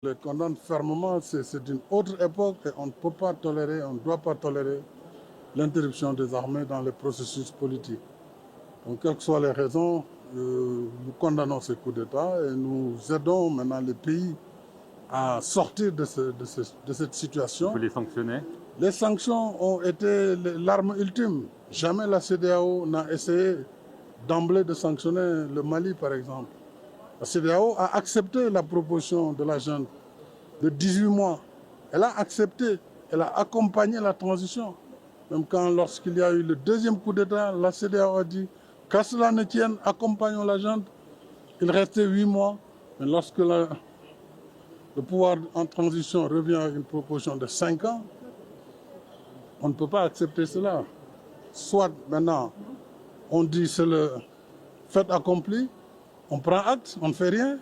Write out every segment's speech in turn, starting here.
Je les condamne fermement, c'est une autre époque et on ne peut pas tolérer, on ne doit pas tolérer l'interruption des armées dans le processus politique. Donc, quelles que soient les raisons, nous condamnons ces coups d'État et nous aidons maintenant les pays à sortir de cette situation. Vous les sanctionnez? Les sanctions ont été l'arme ultime. Jamais la CEDEAO n'a essayé d'emblée de sanctionner le Mali, par exemple. La CEDEAO a accepté la proposition de la junte de 18 mois. Elle a accepté, elle a accompagné la transition. Même quand, lorsqu'il y a eu le deuxième coup d'État, la CEDEAO a dit qu'à cela ne tienne, accompagnons la junte. Il restait 8 mois. Mais lorsque le pouvoir en transition revient avec une proposition de 5 ans, on ne peut pas accepter cela. Soit maintenant, on dit c'est le fait accompli, on prend acte, on ne fait rien.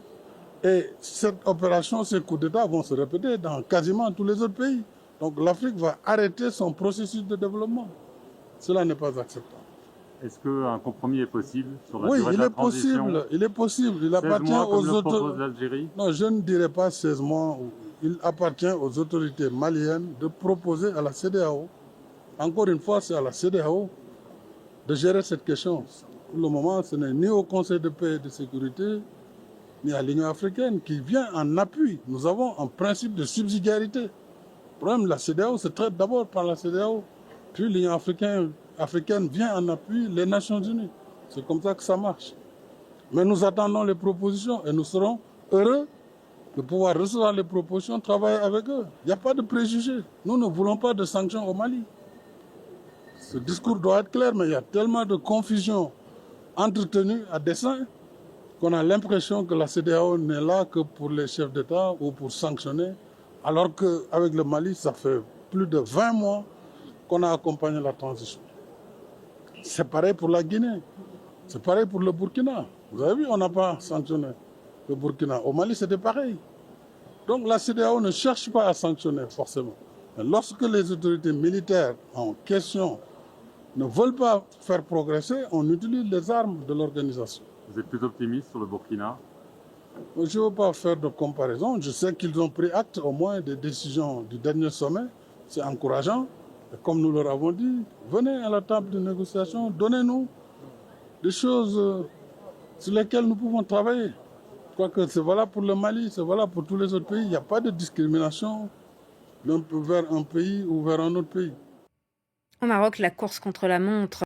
Et cette opération, ces coups d'État vont se répéter dans quasiment tous les autres pays. Donc l'Afrique va arrêter son processus de développement. Cela n'est pas acceptable. Est-ce qu'un compromis est possible sur la durée de la transition? Oui, il est possible. Il appartient aux autorités. Non, je ne dirais pas 16 mois. Il appartient aux autorités maliennes de proposer à la CEDEAO. Encore une fois, c'est à la CEDEAO de gérer cette question. Pour le moment, ce n'est ni au Conseil de paix et de sécurité, ni à l'Union africaine qui vient en appui. Nous avons un principe de subsidiarité. Le problème de la CEDEAO se traite d'abord par la CEDEAO, puis l'Union africaine vient en appui les Nations Unies. C'est comme ça que ça marche. Mais nous attendons les propositions et nous serons heureux de pouvoir recevoir les propositions, travailler avec eux. Il n'y a pas de préjugés. Nous ne voulons pas de sanctions au Mali. Ce discours doit être clair, mais il y a tellement de confusion entretenue à dessein qu'on a l'impression que la CEDEAO n'est là que pour les chefs d'État ou pour sanctionner, alors qu'avec le Mali, ça fait plus de 20 mois qu'on a accompagné la transition. C'est pareil pour la Guinée, c'est pareil pour le Burkina. Vous avez vu, on n'a pas sanctionné le Burkina. Au Mali, c'était pareil. Donc la CEDEAO ne cherche pas à sanctionner forcément. Mais lorsque les autorités militaires en question ne veulent pas faire progresser, on utilise les armes de l'organisation. Vous êtes plus optimiste sur le Burkina? Je ne veux pas faire de comparaison. Je sais qu'ils ont pris acte au moins des décisions du dernier sommet. C'est encourageant. Et comme nous leur avons dit, venez à la table de négociation, donnez-nous des choses sur lesquelles nous pouvons travailler. Je crois que c'est valable pour le Mali, c'est valable pour tous les autres pays. Il n'y a pas de discrimination vers un pays ou vers un autre pays. Au Maroc, la course contre la montre